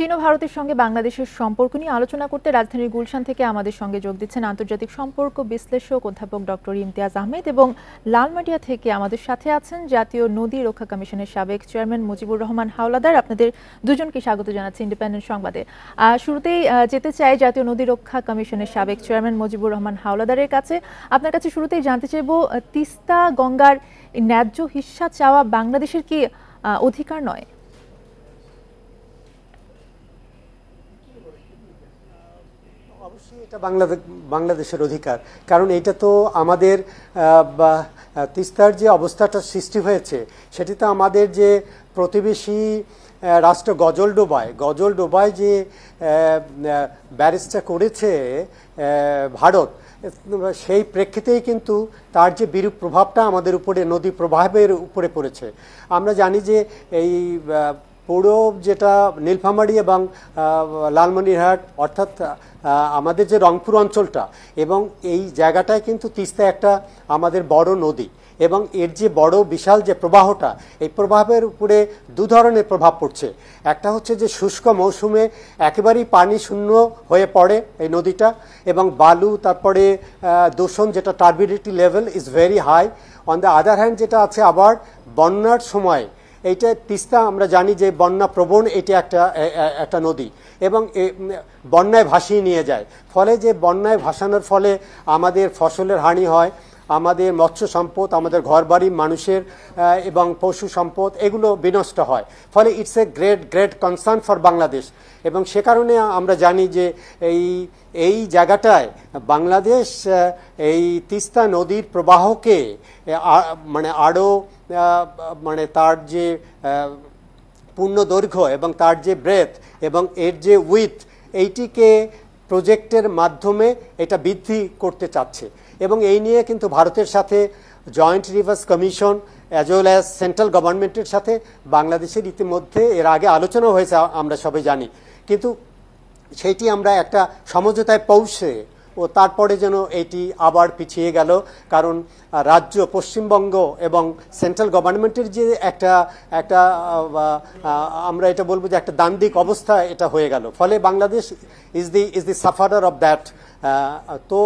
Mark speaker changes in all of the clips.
Speaker 1: চীন ও ভারতের সঙ্গে বাংলাদেশের সম্পর্ক নিয়ে আলোচনা করতে রাজধানীর গুলশান থেকে আমাদের সঙ্গে যোগ দিচ্ছেন আন্তর্জাতিক সম্পর্ক বিশ্লেষক অধ্যাপক ডক্টর ইমতিয়াজ আহমেদ এবং লালমাটিয়া থেকে আমাদের সাথে আছেন জাতীয় নদী রক্ষা কমিশনের সাবেক চেয়ারম্যান মুজিবুর রহমান হাওলাদার। আপনাদের দুজনকে স্বাগত জানাচ্ছি ইন্ডিপেন্ডেন্ট সংবাদে। শুরুতেই যেতে চাই জাতীয় নদী রক্ষা কমিশনের সাবেক চেয়ারম্যান মুজিবুর রহমান হাওলাদারের কাছে। আপনার কাছে শুরুতেই জানতে চাইব, তিস্তা গঙ্গার ন্যায্য হিস্সা চাওয়া বাংলাদেশের কি অধিকার নয়?
Speaker 2: অবশ্যই এটা বাংলাদেশের অধিকার, কারণ এটা তো আমাদের তিস্তার যে অবস্থাটা সৃষ্টি হয়েছে সেটি তো আমাদের যে প্রতিবেশী রাষ্ট্র গজলডোবায় যে ব্যারেজটা করেছে ভারত, সেই প্রেক্ষিতেই কিন্তু তার যে বিরূপ প্রভাবটা আমাদের উপরে নদী প্রবাহের উপরে পড়েছে। আমরা জানি যে এই পুরো যেটা নীলফামারী এবং লালমনিরহাট অর্থাৎ আমাদের যে রংপুর অঞ্চলটা এবং এই জায়গাটায় কিন্তু তিস্তা একটা আমাদের বড় নদী এবং এর যে বড় বিশাল যে প্রবাহটা, এই প্রভাবের উপরে দু ধরনের প্রভাব পড়ছে। একটা হচ্ছে যে শুষ্ক মৌসুমে একেবারেই পানি শূন্য হয়ে পড়ে এই নদীটা এবং বালু, তারপরে দূষণ, যেটা turbidity level is very high. On the other hand যেটা আছে আবার বন্যার সময় এইটা তিস্তা আমরা জানি যে বন্যা প্রবণ, এটা একটা নদী এবং বন্যায় ভাসিয়ে নিয়ে যায়। ফলে যে বন্যায় ভাসানোর ফলে আমাদের ফসলের হানি হয়, আমাদের মৎস্য সম্পদ, আমাদের ঘরবাড়ি, মানুষের এবং পশু সম্পদ এগুলো বিনষ্ট হয়। ফলে it's a great concern for Bangladesh এবং সে কারণে আমরা জানি যে এই জায়গাটায় বাংলাদেশ এই তিস্তা নদীর প্রবাহকে মানে আরও মানে তার যে পূর্ণ দৈর্ঘ্য এবং তার যে ব্রেথ এবং এর যে উইথ, এইটিকে প্রজেক্টের মাধ্যমে এটা বৃদ্ধি করতে চাচ্ছে এবং এই নিয়ে কিন্তু ভারতের সাথে joint rivers commission as well as central গভর্নমেন্টের সাথে বাংলাদেশের ইতিমধ্যে এর আগে আলোচনা হয়েছে, আমরা সবাই জানি। কিন্তু সেইটি আমরা একটা সমঝোতায় পৌঁছে ও তারপরে যেন এটি আবার পিছিয়ে গেল, কারণ রাজ্য পশ্চিমবঙ্গ এবং সেন্ট্রাল গভর্নমেন্টের যে একটা আমরা এটা বলবো যে একটা দ্বান্দ্বিক অবস্থা এটা হয়ে গেল। ফলে Bangladesh is the sufferer of that. তো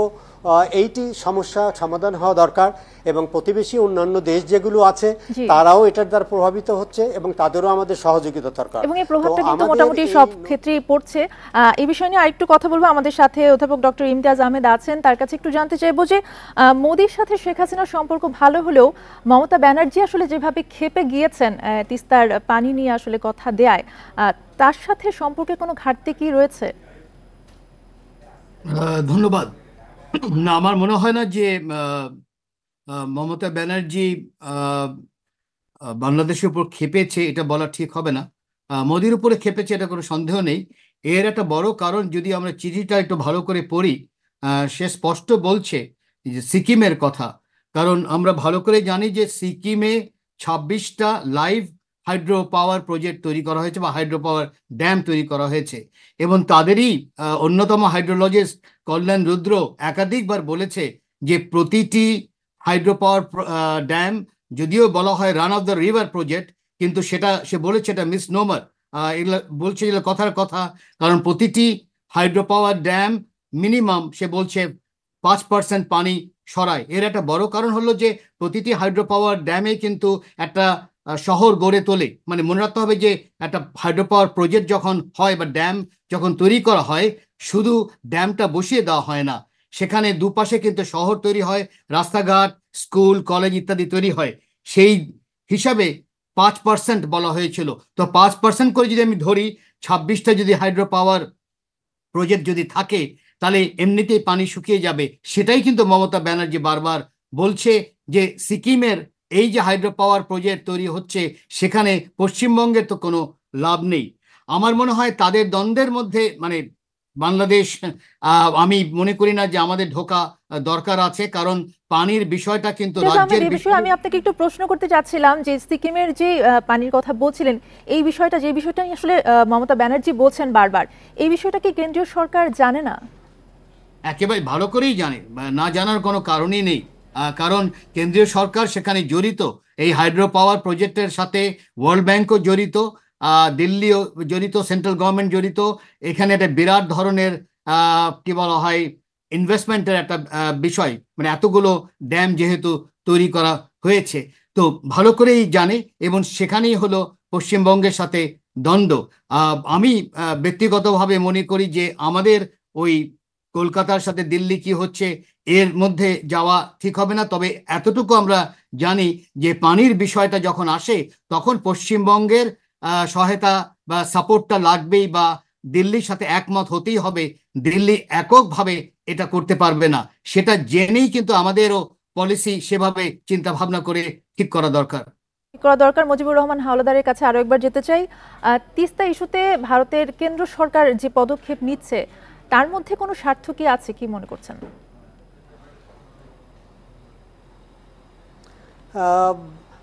Speaker 2: এইটি সমস্যা সমাধান হওয়া দরকার এবং প্রতিবেশী অন্যান্য দেশ যেগুলো আছে তারাও এটার দ্বারা প্রভাবিত হচ্ছে এবং তাদেরও আমাদের সহযোগিতা দরকার
Speaker 1: এবং এই প্রভাবটা কিন্তু মোটামুটি সব ক্ষেত্রেই পড়ছে। এই বিষয় নিয়ে আরেকটু কথা বলবো। আমাদের সাথে অধ্যাপক ডক্টর ইমতিয়াজ আহমেদ আছেন, তার কাছে একটু জানতে চাইবো যে মোদির সাথে শেখ হাসিনার সম্পর্ক ভালো হলেও মমতা ব্যানার্জি আসলে যেভাবে ক্ষেপে গিয়েছেন তিস্তার পানি নিয়ে আসলে কথা দেয়, তার সাথে সম্পর্কে কোনো ঘাটতি কি রয়েছে?
Speaker 3: ধন্যবাদ। না, আমার মনে হয় না যে মমতা ব্যানার্জি বাংলাদেশের উপর ক্ষেপেছে, এটা বলা ঠিক হবে না। মোদির উপরে ক্ষেপেছে, এটা কোনো সন্দেহ নেই। এর একটা বড় কারণ, যদি আমরা চিঠিটা একটু ভালো করে পড়ি, সে স্পষ্ট বলছে যে সিকিমের কথা। কারণ আমরা ভালো করে জানি যে সিকিমে 26টা লাইভ হাইড্রো পাওয়ার প্রজেক্ট তৈরি করা হয়েছে বা হাইড্রো পাওয়ার ড্যাম তৈরি করা হয়েছে এবং তাদেরই অন্যতম হাইড্রোলজিস্ট কল্যাণ রুদ্র একাধিকবার বলেছে যে প্রতিটি হাইড্রো পাওয়ার ড্যাম, যদিও বলা হয় run of the river project, কিন্তু সেটা সে বলেছে এটা মিসনোমার। এগুলো বলছে এগুলো কথার কথা, কারণ প্রতিটি হাইড্রো পাওয়ার ড্যাম মিনিমাম সে বলছে 5% পানি সরায়। এর একটা বড় কারণ হলো যে প্রতিটি হাইড্রো পাওয়ার ড্যামে কিন্তু একটা শহর গড়ে তোলে। মানে মনে রাখতে হবে যে একটা হাইড্রো পাওয়ার প্রজেক্ট যখন হয় বা ড্যাম যখন তৈরি করা হয়, শুধু ড্যামটা বসিয়ে দেওয়া হয় না, সেখানে দুপাশে কিন্তু শহর তৈরি হয়, রাস্তাঘাট, স্কুল, কলেজ ইত্যাদি তৈরি হয়। সেই হিসাবে 5% বলা হয়েছিল। তো 5% করে যদি আমি ধরি, 26টা যদি হাইড্রো পাওয়ার প্রজেক্ট যদি থাকে, তাহলে এমনিতেই পানি শুকিয়ে যাবে। সেটাই কিন্তু মমতা ব্যানার্জি বারবার বলছে যে সিকিমের এই যে হাইড্রো পাওয়ার প্রজেক্ট তৈরি হচ্ছে, সেখানে পশ্চিমবঙ্গের তো কোনো লাভ নেই। আমার মনে হয় তাদের দ্বন্দ্বের মধ্যে মানে বাংলাদেশ, আমি মনে করি না যে আমাদের ঢোকা দরকার আছে, কারণ পানির বিষয়টা কিন্তু রাজ্যের বিষয়।
Speaker 1: আমি আপনাকে একটু প্রশ্ন করতে চাচ্ছিলাম যে সিকিমের যে পানির কথা বলছিলেন, এই বিষয়টা যে বিষয়টা আসলে মমতা ব্যানার্জি বলছেন বারবার, এই বিষয়টা কি কেন্দ্রীয় সরকার জানে না?
Speaker 3: একেবারে ভালো করেই জানে, না জানার কোনো কারণই নেই। কারণ কেন্দ্রীয় সরকার সেখানে জড়িত, এই হাইড্রো পাওয়ার প্রজেক্টের সাথে ওয়ার্ল্ড ব্যাংকও জড়িত। দিল্লিও জড়িত, সেন্ট্রাল গভর্নমেন্ট জড়িত। এখানে একটা বিরাট ধরনের কি বলা হয় ইনভেস্টমেন্টের একটা বিষয়, মানে এতগুলো ড্যাম যেহেতু তৈরি করা হয়েছে, তো ভালো করেই জানে, এবং সেখানেই হলো পশ্চিমবঙ্গের সাথে দ্বন্দ্ব। আমি ব্যক্তিগতভাবে মনে করি যে আমাদের ওই কলকাতার সাথে দিল্লি কি হচ্ছে এর মধ্যে যাওয়া ঠিক হবে না। তবে এতটুকু আমরা জানি যে পানির বিষয়টা যখন আসে তখন পশ্চিমবঙ্গের সহায়তা বা সাপোর্টটা লাগবেই, বা দিল্লির সাথে একমত হতেই হবে। দিল্লি এককভাবে এটা করতে পারবে না, সেটা জেনেই কিন্তু আমাদেরও পলিসি সেভাবে চিন্তা ভাবনা করে ঠিক করা দরকার।
Speaker 1: করা দরকার। মুজিবুর রহমান হাওলাদারের কাছে আরো একবার যেতে চাই। তিস্তা ইস্যুতে ভারতের কেন্দ্র সরকার যে পদক্ষেপ নিচ্ছে তার মধ্যে কোনো স্বার্থ কি আছে, কি মনে করছেন?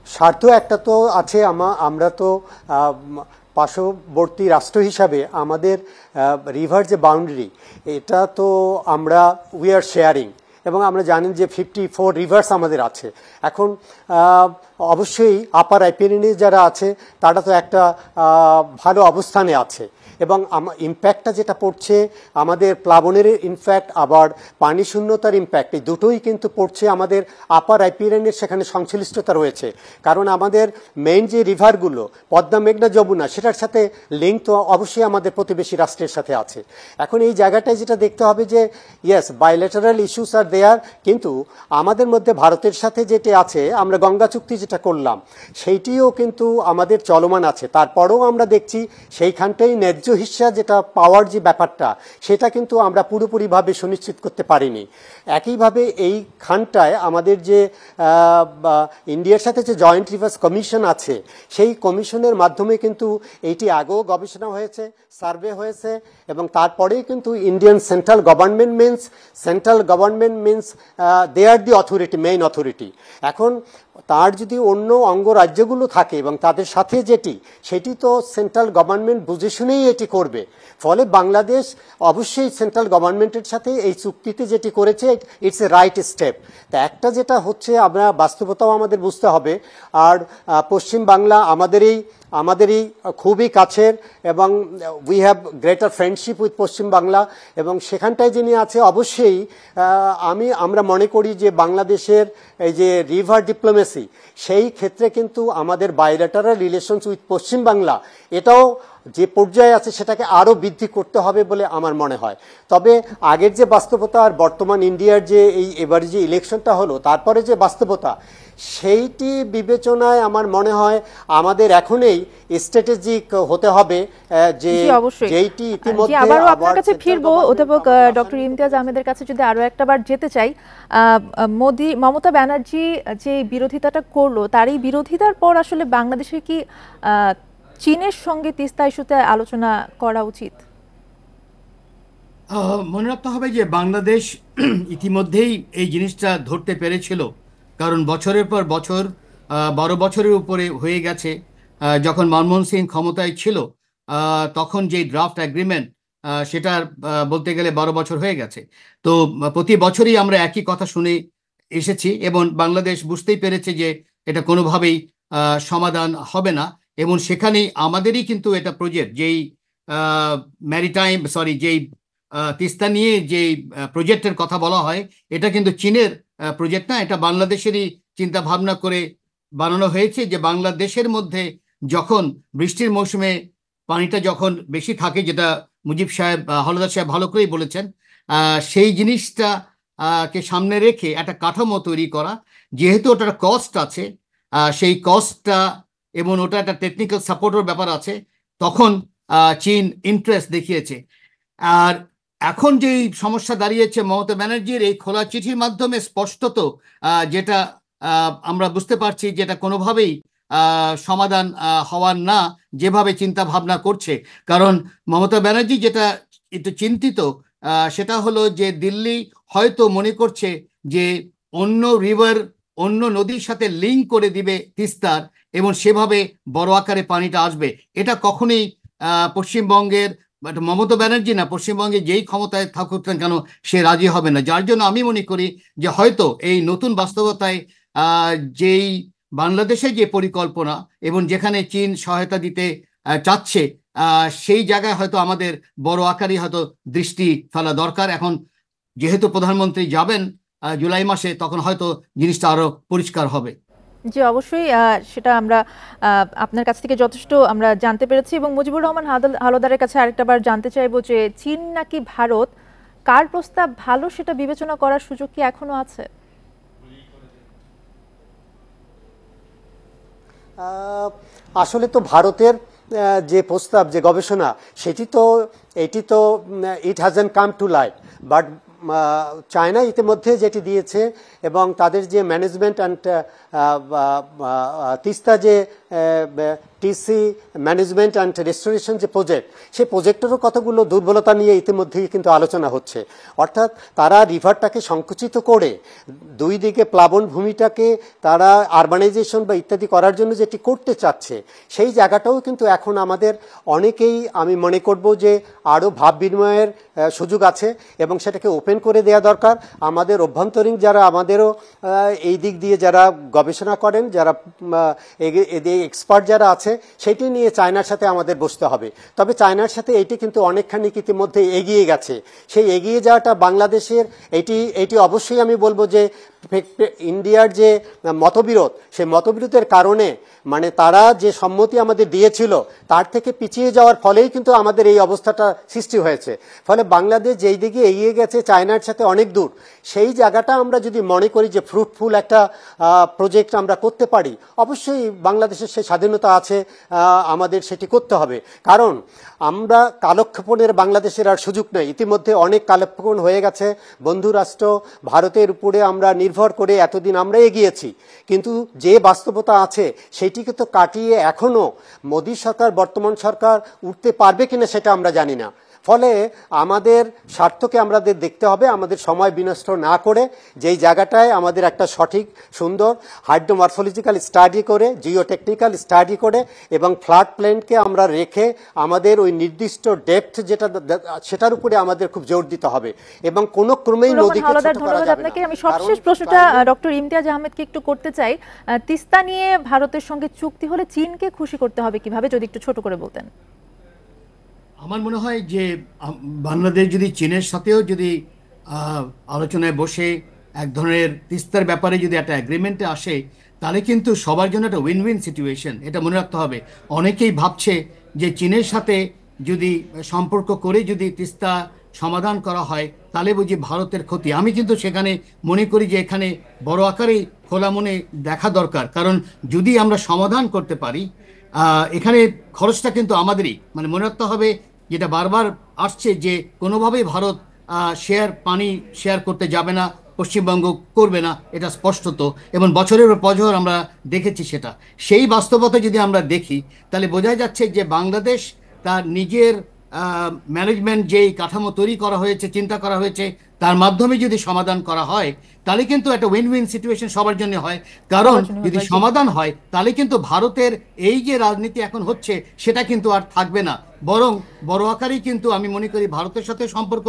Speaker 2: স্বার্থ একটা তো আছে। আমরা তো পার্শ্ববর্তী রাষ্ট্র হিসাবে আমাদের রিভার যে বাউন্ডারি, এটা তো আমরা উই আর শেয়ারিং, এবং আমরা জানি যে 54 রিভার্স আমাদের আছে। এখন অবশ্যই আপার রাইপেরিনে যারা আছে তারা তো একটা ভালো অবস্থানে আছে, এবং ইম্প্যাক্টটা যেটা পড়ছে আমাদের প্লাবনের ইনফ্যাক্ট আবার পানি শূন্যতার ইম্প্যাক্ট, এই দুটোই কিন্তু পড়ছে আমাদের আপার রাইপেরিনের, সেখানে সংশ্লিষ্টতা রয়েছে। কারণ আমাদের মেইন যে রিভারগুলো পদ্মা, মেঘনা, যমুনা, সেটার সাথে লিঙ্ক তো অবশ্যই আমাদের প্রতিবেশী রাষ্ট্রের সাথে আছে। এখন এই জায়গাটায় যেটা দেখতে হবে যে ইয়েস, বাইলেটারাল ইস্যুস আর দেয়ার, কিন্তু আমাদের মধ্যে ভারতের সাথে যেটা আছে, আমরা গঙ্গা চুক্তি যেটা করলাম সেইটিও কিন্তু আমাদের চলমান আছে। তারপরেও আমরা দেখছি সেইখানটাই ন্যায্য হিস্সা যেটা পাওয়ার যে ব্যাপারটা, সেটা কিন্তু আমরা পুরোপুরিভাবে সুনিশ্চিত করতে পারিনি। একইভাবে এই খানটায় আমাদের যে ইন্ডিয়ার সাথে যে জয়েন্ট রিভার্স কমিশন আছে, সেই কমিশনের মাধ্যমে কিন্তু এইটি আগেও গবেষণা হয়েছে, সার্ভে হয়েছে, এবং তারপরেই কিন্তু Indian central government means they are the authority, main authority. এখন তার যদি অন্য অঙ্গরাজ্যগুলো থাকে এবং তাদের সাথে সেটি তো সেন্ট্রাল গভর্নমেন্ট বুঝে শুনেই এটি করবে। ফলে বাংলাদেশ অবশ্যই সেন্ট্রাল গভর্নমেন্টের সাথে এই চুক্তিতে যেটি করেছে, ইটস এ রাইট স্টেপ। তা একটা যেটা হচ্ছে, আমরা বাস্তবতাও আমাদের বুঝতে হবে। আর পশ্চিম বাংলা আমাদেরই খুবই কাছের, এবং we have greater friendship with পশ্চিম বাংলা, এবং সেখানটায় যিনি আছে অবশ্যই আমরা মনে করি যে বাংলাদেশের এই যে রিভার ডিপ্লোমেসি, সেই ক্ষেত্রে কিন্তু আমাদের বাইলেটারাল রিলেশনস উইথ পশ্চিম বাংলা এটাও যে পর্যায়ে আছে সেটাকে আরও বৃদ্ধি করতে হবে বলে আমার মনে হয়। তবে আগের যে বাস্তবতা আর বর্তমান ইন্ডিয়ার যে এবারে যে ইলেকশনটা হলো, তারপরে যে বাস্তবতা, সেইটি বিবেচনায় আমার মনে হয় আমাদের এখনই স্ট্র্যাটেজিক হতে হবে, যে যেইটি ইতিমধ্যে।
Speaker 1: আবারও আপনার কাছে ফিরবো অধ্যাপক ডক্টর ইমতিয়াজ আহমেদের কাছে, যদি আরো একটাবার যেতে চাই। মমতা ব্যানার্জি যে বিরোধিতাটা করলো, তার এই বিরোধিতার পর আসলে বাংলাদেশের কি চীনের সঙ্গে তিস্তা ইস্যুতে আলোচনা করা উচিত?
Speaker 3: মনে রাখতে হবে যে বাংলাদেশ ইতিমধ্যেই এই জিনিসটা ধরতে পেরেছিল, কারণ বছরের পর বছর 12 বছরের উপরে হয়ে গেছে যখন মনমোহন সিং ক্ষমতায় ছিল, তখন যে ড্রাফট অ্যাগ্রিমেন্ট, সেটা বলতে গেলে 12 বছর হয়ে গেছে। তো প্রতি বছরই আমরা একই কথা শুনে এসেছি, এবং বাংলাদেশ বুঝতেই পেরেছে যে এটা কোনোভাবেই সমাধান হবে না। এবং সেখানেই আমাদেরই কিন্তু এটা প্রজেক্ট, যেই যেই তিস্তা নিয়ে যে প্রজেক্টের কথা বলা হয়, এটা কিন্তু চীনের প্রজেক্ট না, এটা বাংলাদেশেরই চিন্তা ভাবনা করে বানানো হয়েছে। যে বাংলাদেশের মধ্যে যখন বৃষ্টির মৌসুমে পানিটা যখন বেশি থাকে, যেটা মুজিব সাহেব, হাওলাদার সাহেব ভালো করেই বলেছেন, সেই জিনিসটা কে সামনে রেখে একটা কাঠামো তৈরি করা, যেহেতু ওটার কস্ট আছে, সেই কস্টটা এবং ওটা একটা টেকনিক্যাল সাপোর্টের ব্যাপার আছে, তখন চীন ইন্টারেস্ট দেখিয়েছে। আর এখন যে সমস্যা দাঁড়িয়েছে, মমতা ব্যানার্জির এই খোলা চিঠির মাধ্যমে স্পষ্টত যেটা আমরা বুঝতে পারছি, যেটা কোনোভাবেই সমাধান হওয়ার না, যেভাবে চিন্তা ভাবনা করছে। কারণ মমতা ব্যানার্জি যেটা একটু চিন্তিত, সেটা হলো যে দিল্লি হয়তো মনে করছে যে অন্য নদীর সাথে লিঙ্ক করে দিবে তিস্তার, এবং সেভাবে বড় আকারে পানিটা আসবে। এটা কখনোই পশ্চিমবঙ্গের মমতা ব্যানার্জি না, পশ্চিমবঙ্গে যেই ক্ষমতায় থাকুক না কেন, সে রাজি হবে না। যার জন্য আমি মনে করি যে হয়তো এই নতুন বাস্তবতায় যেই বাংলাদেশের যে পরিকল্পনা, এবং যেখানে চীন সহায়তা দিতে চাচ্ছে, সেই জায়গায় হয়তো আমাদের বড় আকারে হয়তো দৃষ্টি ফেলা দরকার। এখন যেহেতু প্রধানমন্ত্রী যাবেন জুলাই মাসে, তখন হয়তো জিনিসটা আরো পরিষ্কার হবে।
Speaker 1: জি, অবশ্যই সেটা আমরা আপনার কাছ থেকে যথেষ্ট আমরা জানতে পেরেছি। এবং মুজিবুর রহমান হালদারের কাছে আরেকটা বার জানতে চাইবো যে চীন নাকি ভারত, কার প্রস্তাব ভালো সেটা বিবেচনা করার সুযোগ কি এখনো আছে?
Speaker 2: আসলে তো ভারতের যে প্রস্তাব, যে গবেষণা, এটি তো it hasn't come to light, but China ইতিমধ্যে যেটি দিয়েছে এবং তাদের যে ম্যানেজমেন্ট অ্যান্ড তিস্তা যে টিসি ম্যানেজমেন্ট অ্যান্ড রেস্টোরেশন যে প্রজেক্ট, সেই প্রজেক্টেরও কতগুলো দুর্বলতা নিয়ে ইতিমধ্যেই কিন্তু আলোচনা হচ্ছে। অর্থাৎ তারা রিভারটাকে সংকুচিত করে দুই দিকে প্লাবন ভূমিটাকে তারা আরবানাইজেশন বা ইত্যাদি করার জন্য যেটি করতে চাচ্ছে, সেই জায়গাটাও কিন্তু এখন আমাদের অনেকেই, আমি মনে করব যে আরও ভাব বিনিময়ের সুযোগ আছে এবং সেটাকে ওপেন করে দেওয়া দরকার। আমাদের অভ্যন্তরীণ যারা, আমাদেরও এই দিক দিয়ে যারা গবেষণা করেন, যারা এক্সপার্ট যারা আছে, সেটি নিয়ে চায়নার সাথে আমাদের বসতে হবে। তবে চায়নার সাথে এটি কিন্তু অনেকখানি ইতিমধ্যে এগিয়ে গেছে। সেই এগিয়ে যাওয়াটা বাংলাদেশের, এটি অবশ্যই আমি বলবো যে ইন্ডিয়ার যে মতবিরোধ, সেই মতবিরোধের কারণে, মানে তারা যে সম্মতি আমাদের দিয়েছিল তার থেকে পিছিয়ে যাওয়ার ফলেই কিন্তু আমাদের এই অবস্থাটা সৃষ্টি হয়েছে। ফলে বাংলাদেশ যেই দিকে এগিয়ে গেছে চায়নার সাথে অনেক দূর, সেই জায়গাটা আমরা যদি মনে করি যে ফ্রুটফুল একটা প্রজেক্ট আমরা করতে পারি, অবশ্যই বাংলাদেশের সেই স্বাধীনতা আছে, আমাদের সেটি করতে হবে। কারণ আমরা কালক্ষেপণের বাংলাদেশের আর সুযোগ নেই। ইতিমধ্যে অনেক কালক্ষেপণ হয়ে গেছে। বন্ধু রাষ্ট্র ভারতের উপরে আমরা নির্ভর করে এতদিন আমরা এগিয়েছি, কিন্তু যে বাস্তবতা আছে সেটিকে তো কাটিয়ে এখনো মোদী সরকার, বর্তমান সরকার উঠতে পারবে কিনা সেটা আমরা জানি না। ফলে আমাদের স্বার্থকে আমাদের দেখতে হবে, আমাদের সময় বিনষ্ট না করে যেই জায়গাটায় আমাদের একটা সঠিক সুন্দর হাইড্রোমরফোলজিক্যাল স্টাডি করে, জিওটেকনিক্যাল স্টাডি করে এবং ফ্লাড প্লেনকে আমরা রেখে আমাদের ওই নির্দিষ্ট ডেপথ যেটা, সেটার উপরে আমাদের খুব জোর দিতে হবে এবং কোনো ক্রমেই নদীকে ছোট করা যাবে না।
Speaker 1: আপনাকে আমি সবশেষ প্রশ্নটা ডক্টর ইমতিয়াজ আহমেদকে একটু করতে চাই। তিস্তা নিয়ে ভারতের সঙ্গে চুক্তি হলে চীনকে খুশি করতে হবে কিভাবে, যদি একটু ছোট করে বলতেন।
Speaker 3: আমার মনে হয় যে বাংলাদেশ যদি চীনের সাথেও যদি আলোচনায় বসে এক ধরনের তিস্তার ব্যাপারে যদি একটা এগ্রিমেন্টে আসে, তাহলে কিন্তু সবার জন্য একটা উইন উইন সিচুয়েশন। এটা মনে রাখতে হবে। অনেকেই ভাবছে যে চীনের সাথে যদি সম্পর্ক করে যদি তিস্তা সমাধান করা হয় তাহলে বুঝি ভারতের ক্ষতি। আমি কিন্তু সেখানে মনে করি যে এখানে বড় আকারে খোলা মনে দেখা দরকার। কারণ যদি আমরা সমাধান করতে পারি, এখানে খরচটা কিন্তু আমাদেরই, মানে মনে রাখতে হবে, যেটা বারবার আসছে যে কোনোভাবেই ভারত পানি শেয়ার করতে যাবে না, পশ্চিমবঙ্গ করবে না, এটা স্পষ্টত, এবং বছরের পর বছর আমরা দেখেছি সেটা। সেই বাস্তবতা যদি আমরা দেখি তাহলে বোঝা যাচ্ছে যে বাংলাদেশ তার নিজের ম্যানেজমেন্ট যেই কাঠামো তৈরি করা হয়েছে, চিন্তা করা হয়েছে, তার মাধ্যমে যদি সমাধান করা হয় তাহলে কিন্তু একটা উইন উইন সিচুয়েশন সবার জন্য হয়। কারণ যদি সমাধান হয় তাহলে কিন্তু ভারতের এই যে রাজনীতি এখন হচ্ছে সেটা কিন্তু আর থাকবে না, বরং বড় আকারেই কিন্তু আমি মনে করি ভারতের সাথে সম্পর্ক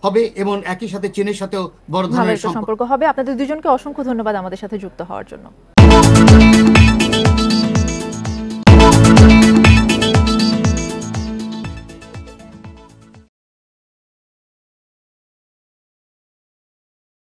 Speaker 3: হবে এবং একই সাথে চীনের সাথেও বড় ধরনের সম্পর্ক
Speaker 1: হবে। আপনাদের দুজনকে অসংখ্য ধন্যবাদ আমাদের সাথে যুক্ত হওয়ার জন্য।